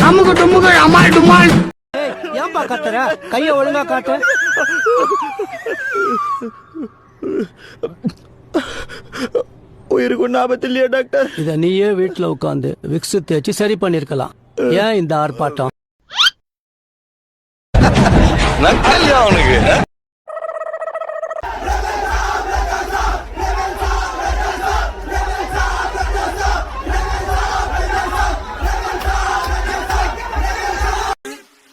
அமுகு டுமுகு அமால் டுமால். ஏன்பா கத்துற? கைய ஒழுங்கா காட்டு. உயிருக்கு ஆபத்து இல்லையா டாக்டர்? இத நீயே வீட்டுல உட்காந்து விக்ஸ் தேய்ச்சி சரி பண்ணிருக்கலாம். ஏன் இந்த ஆர்ப்பாட்டம்? அவனுக்கு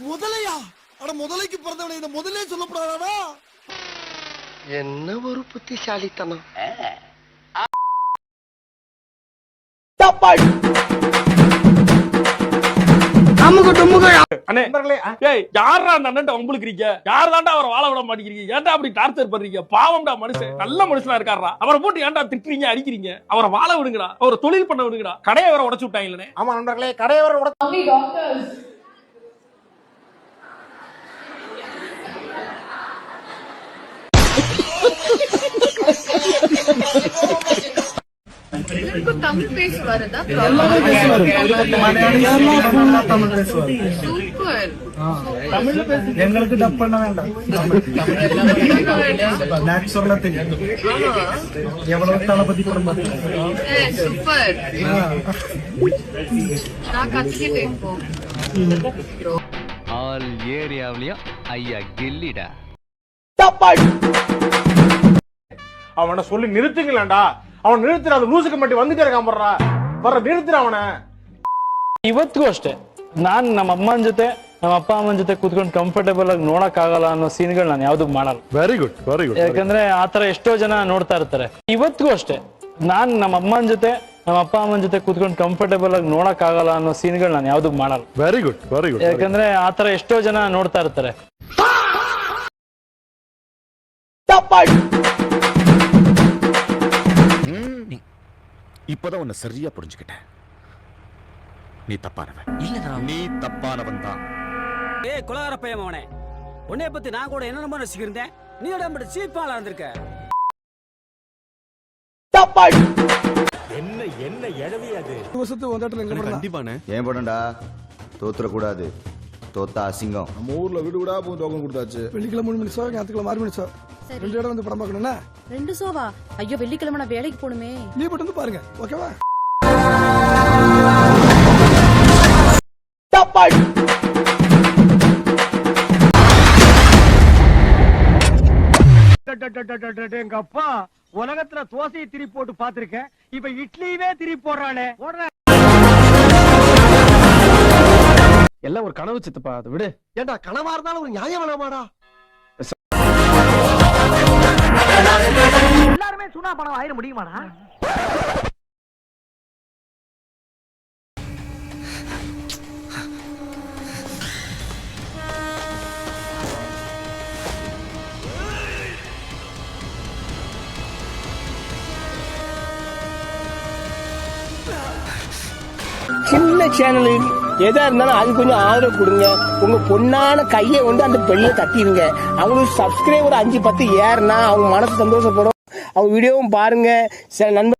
முதலையா? அட முதலைக்கு பிறந்தவனை இந்த முதலே சொல்லப்படாதா? என்ன ஒரு புத்திசாலித்தனம். அமுகு டுமுகு. அண்ணே ஏய் யாரா அந்த அண்ணன் வம்புலுக்குறீங்க? யார் தாண்டா அவரை வாழ விட மாட்டேங்கிறீங்க? ஏன்டா அப்படி டார்ச்சர் பண்றீங்க? பாவம்டா மனுஷன், நல்ல மனுஷனா இருக்காரா? அவரை போட்டு ஏன்டா திட்டுறீங்க, அடிக்கிறீங்க? அவரை வாழ விடுங்கடா, அவரை தொழில் பண்ண விடுங்கடா. கடையை வேற உடைச்சு விட்டாங்களே. ஆமா நண்பர்களே, கடையை வர உட தமிழ் பேச வரதா? சூப்பர். எங்களுக்கு டப் பண்ண வேண்டாம். நேச்சுரலா தெரியும். எவ்வளவு தளபதி குடும்பம். சூப்பர். நான் கத்துக்கிட்டேன் இப்போ. ஆல் ஏரியாவிலயும் ஐயா கில்லிடா. அவனை சொல்லி நிறுத்துங்களேன்டா. ಅವನು ನಿಲ್ತಿರ ಅದು ಲೂಸಿಗೆ ಮಟ್ಟಿ ಒಂದಿಗೆ ಕಂಬರ್ರ ಬರ್ರ ನಿಲ್ತಿರ ಅವನ. ಇವತ್ತಿಗೂ ಅಷ್ಟೇ ನಾನು ನಮ್ಮ ಅಮ್ಮನ ಜೊತೆ ನಮ್ಮ ಅಪ್ಪ ಅಮ್ಮನ ಜೊತೆ ಕೂತ್ಕೊಂಡು ಕಂಫರ್ಟೇಬಲ್ ಆಗಿ ನೋಡಕ್ ಆಗಲ್ಲ ಅನ್ನೋ ಸೀನ್ಗಳು ನಾನು ಯಾವ್ದು ಮಾಡಲ್ಲ. Very good very good. ಯಾಕಂದ್ರೆ ಆತರ ಎಷ್ಟೋ ಜನ ನೋಡ್ತಾ ಇರ್ತಾರೆ. ಇವತ್ತಿಗೂ ಅಷ್ಟೇ ನಾನು ನಮ್ಮ ಅಮ್ಮನ ಜೊತೆ ನಮ್ಮ ಅಪ್ಪ ಅಮ್ಮನ ಜೊತೆ ಕೂತ್ಕೊಂಡು ಕಂಫರ್ಟೇಬಲ್ ಆಗಿ ನೋಡಕ್ ಆಗಲ್ಲ ಅನ್ನೋ ಸೀನ್ಗಳು ನಾನು ಯಾವ್ದು ಮಾಡಲ್ಲ. Very good very good. ಯಾಕಂದ್ರೆ ಆತರ ಎಷ್ಟೋ ಜನ ನೋಡ್ತಾ ಇರ್ತಾರೆ. இப்பதான் உன்னை சரியா புரிஞ்சுக்கிட்டேன். நீ தப்பானவன் இல்ல. நீ தப்பானவன் தான். ஏய் குலகார பையன் அவனே, உன்னைய பத்தி நான் கூட என்ன நம்ப ரசிக்கிறேன். நீ உடம்பு சீப்பாளா இருந்திருக்க. என்ன என்ன எழவி அது? வருஷத்து வந்தாட்டல எங்க போறா? கண்டிப்பானே. ஏன் போடண்டா? தோத்துற கூடாது. தோத்தா அசிங்கம். நம்ம ஊர்ல வீடு வீடா போய் டோக்கன் கொடுத்தாச்சு. வெள்ளிக்கிழமை 3 மணி ஷோ, ஞாயிற்றுக்கிழமை 6 மணி ஷோ. ரெண்டு இடம் வந்து படம் பார்க்கணும்னா 2 ஷோவா? ஐயோ வெள்ளிக்கிழமை நான் வேலைக்கு போணுமே. நீ மட்டும் வந்து பாருங்க, ஓகேவா? எங்க அப்பா உலகத்துல தோசையை திரி போட்டு பாத்திருக்கேன். இப்ப இட்லியவே திரி போடுறானே. எல்லாம் ஒரு கனவு சித்தப்பா, அதை விடு. ஏண்டா கனவா இருந்தாலும் ஒரு நியாயம் வேணாமாடா? எல்லாருமே சுனா பணம் ஆயிர முடியுமாடா? சின்ன சேனல் எதா இருந்தாலும் அது கொஞ்சம் ஆதரவு கொடுங்க. உங்க பொண்ணான கையை கொண்டு அந்த பெல்ல தட்டிடுங்க. அவங்களுக்கு சப்ஸ்கிரைபர் 5-10 ஏறுனா அவங்க மனசு சந்தோஷப்படும். அவங்க வீடியோவும் பாருங்க. சில நண்பர்